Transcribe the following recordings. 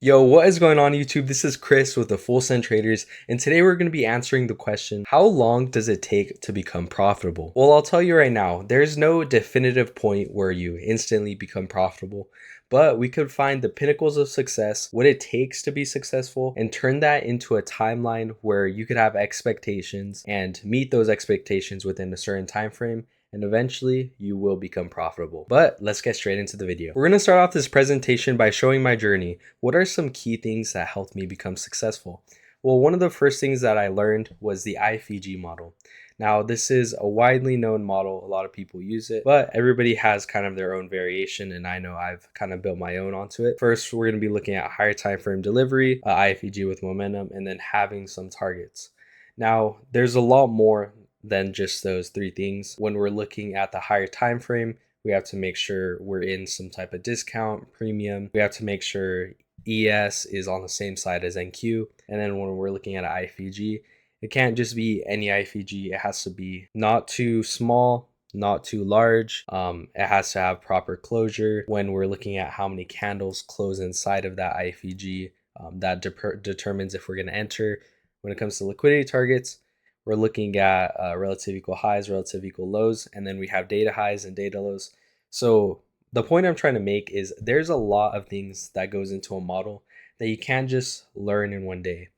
Yo, what is going on YouTube? This is Chris with the Full Send Traders, and today we're going to be answering the question, how long does it take to become profitable? Well, I'll tell you right now, there's no definitive point where you instantly become profitable, but we could find the pinnacles of success, what it takes to be successful, and turn that into a timeline where you could have expectations and meet those expectations within a certain time frame, and eventually you will become profitable. But let's get straight into the video. We're going to start off this presentation by showing my journey. What are some key things that helped me become successful? Well, one of the first things that I learned was the IFEG model. Now, this is a widely known model. A lot of people use it, but everybody has kind of their own variation, and I know I've kind of built my own onto it. First, we're going to be looking at higher time frame delivery, IFEG with momentum, and then having some targets. Now, there's a lot more than just those three things. When we're looking at the higher time frame, we have to make sure we're in some type of discount premium. We have to make sure ES is on the same side as NQ. And then when we're looking at an IFEG, it can't just be any IFEG. It has to be not too small, not too large. It has to have proper closure. When we're looking at how many candles close inside of that IFEG, that determines if we're going to enter. When it comes to liquidity targets, we're looking at relative equal highs, relative equal lows, and then we have data highs and data lows. So the point I'm trying to make is there's a lot of things that goes into a model that you can't just learn in one day.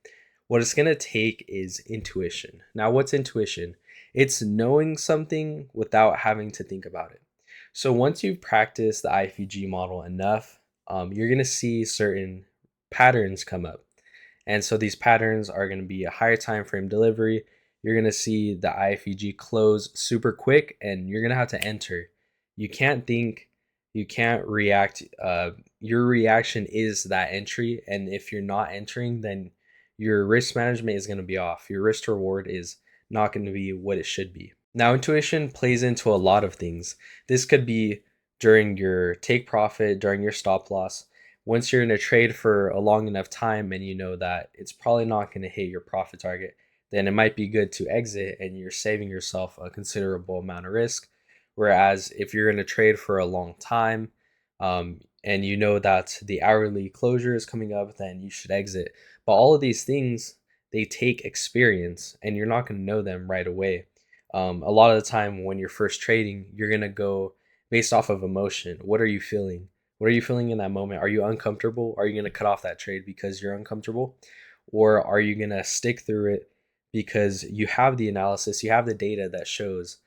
What it's going to take is intuition. Now, what's intuition? It's knowing something without having to think about it. So once you've practiced the IFEG model enough, you're going to see certain patterns come up. And so these patterns are going to be a higher time frame delivery. You're going to see the IFEG close super quick, and you're going to have to enter. You can't think, you can't react. Your reaction is that entry. And if you're not entering, then your risk management is going to be off. Your risk to reward is not going to be what it should be. Now, intuition plays into a lot of things. This could be during your take profit, during your stop loss. Once you're in a trade for a long enough time and you know that it's probably not going to hit your profit target, then it might be good to exit and you're saving yourself a considerable amount of risk. Whereas if you're in a trade for a long time, and you know that the hourly closure is coming up, then you should exit. But all of these things, they take experience and you're not going to know them right away. A lot of the time when you're first trading, you're going to go based off of emotion. What are you feeling? What are you feeling in that moment? Are you uncomfortable? Are you going to cut off that trade because you're uncomfortable? Or are you going to stick through it because you have the analysis, you have the data that shows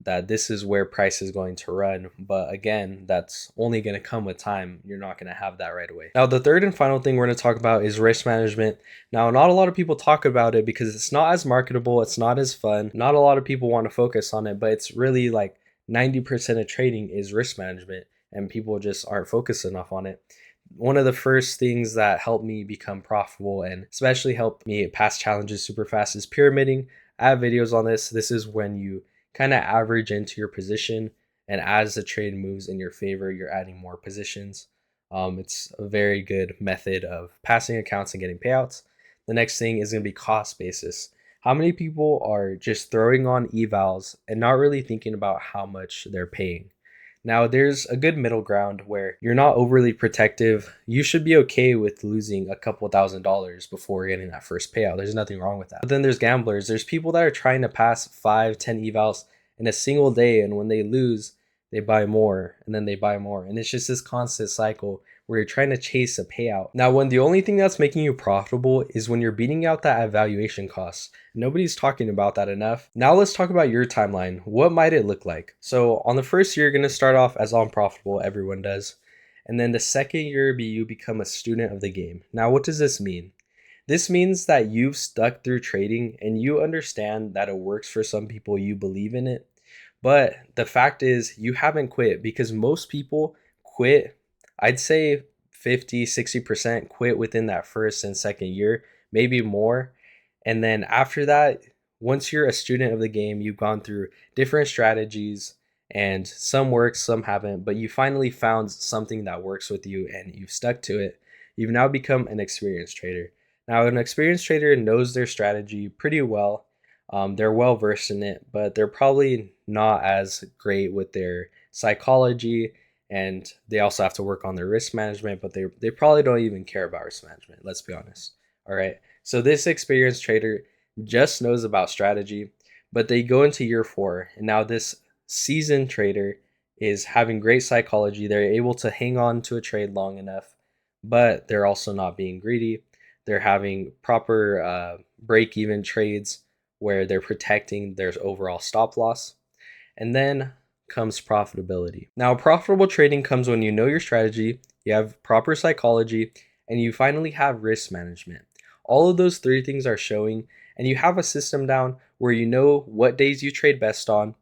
that this is where price is going to run? But again, that's only going to come with time. You're not going to have that right away. Now, the third and final thing we're going to talk about is risk management. Now, not a lot of people talk about it because it's not as marketable. It's not as fun. Not a lot of people want to focus on it, but it's really like 90% of trading is risk management, and people just aren't focused enough on it. One of the first things that helped me become profitable and especially helped me pass challenges super fast is pyramiding. I have videos on this. This is when you kind of average into your position, and as the trade moves in your favor, you're adding more positions. It's a very good method of passing accounts and getting payouts. The next thing is going to be cost basis. How many people are just throwing on evals and not really thinking about how much they're paying? Now, there's a good middle ground where you're not overly protective. You should be okay with losing a couple $1,000s before getting that first payout. There's nothing wrong with that. But then there's gamblers. There's people that are trying to pass 5, 10 evals in a single day, and when they lose, they buy more, and then they buy more. And it's just this constant cycle where you're trying to chase a payout. Now, when the only thing that's making you profitable is when you're beating out that evaluation cost. Nobody's talking about that enough. Now let's talk about your timeline. What might it look like? So on the first year, you're going to start off as unprofitable. Everyone does. And then the second year, you become a student of the game. Now, what does this mean? This means that you've stuck through trading and you understand that it works for some people. You believe in it. But the fact is you haven't quit, because most people quit. I'd say 50-60% quit within that first and second year, maybe more. And then after that, once you're a student of the game, you've gone through different strategies, and some work, some haven't, but you finally found something that works with you and you've stuck to it. You've now become an experienced trader. Now, an experienced trader knows their strategy pretty well. They're well versed in it, but they're probably not as great with their psychology and they also have to work on their risk management, but they probably don't even care about risk management, let's be honest. All right. So this experienced trader just knows about strategy, but they go into year 4, and now this seasoned trader is having great psychology. They're able to hang on to a trade long enough, but they're also not being greedy. They're having proper break even trades where they're protecting their overall stop loss. And then comes profitability. Now, profitable trading comes when you know your strategy, you have proper psychology, and you finally have risk management. All of those 3 things are showing, and you have a system down where you know what days you trade best on,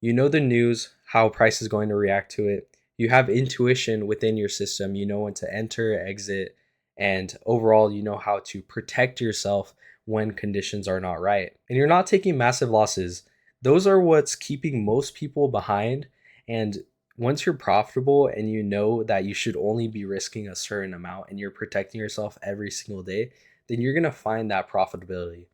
you know the news, how price is going to react to it, you have intuition within your system, you know when to enter, exit, and overall, you know how to protect yourself when conditions are not right. And you're not taking massive losses. Those are what's keeping most people behind. And once you're profitable and you know that you should only be risking a certain amount and you're protecting yourself every single day, then you're going to find that profitability.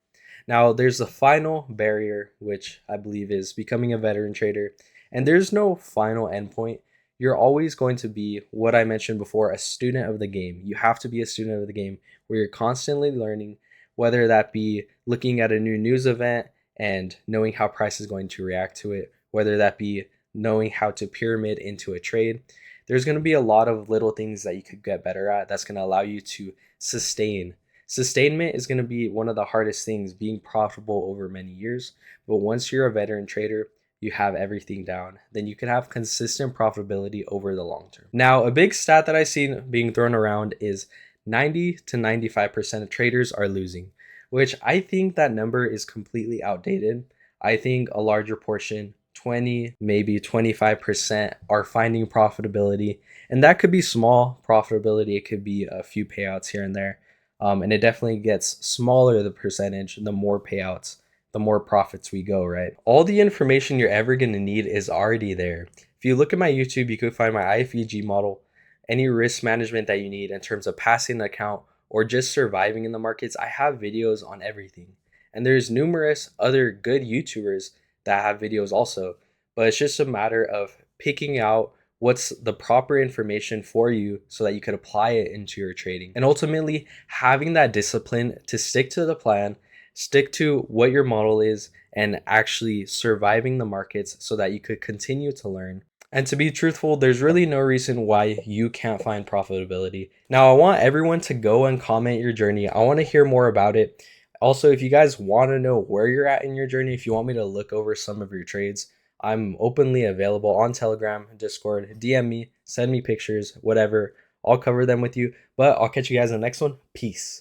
Now, there's the final barrier, which I believe is becoming a veteran trader. And there's no final endpoint. You're always going to be, what I mentioned before, a student of the game. You have to be a student of the game where you're constantly learning, whether that be looking at a new news event and knowing how price is going to react to it, whether that be knowing how to pyramid into a trade. There's going to be a lot of little things that you could get better at that's going to allow you to sustain. Sustainment is going to be one of the hardest things, being profitable over many years. But once you're a veteran trader, you have everything down, then you can have consistent profitability over the long term. Now, a big stat that I've seen being thrown around is 90 to 95% of traders are losing, which I think that number is completely outdated. I think a larger portion, 20, maybe 25%, are finding profitability. And that could be small profitability, it could be a few payouts here and there. And it definitely gets smaller, the percentage, the more payouts, the more profits we go, right? All the information you're ever going to need is already there. If you look at my YouTube, you could find my IFEG model, any risk management that you need in terms of passing an account or just surviving in the markets. I have videos on everything. And there's numerous other good YouTubers that have videos also, but it's just a matter of picking out what's the proper information for you so that you could apply it into your trading. And ultimately, having that discipline to stick to the plan, stick to what your model is, and actually surviving the markets so that you could continue to learn. And to be truthful, there's really no reason why you can't find profitability. Now, I want everyone to go and comment your journey. I want to hear more about it. Also, if you guys want to know where you're at in your journey, if you want me to look over some of your trades, I'm openly available on Telegram, Discord. DM me, send me pictures, whatever. I'll cover them with you. But I'll catch you guys in the next one. Peace.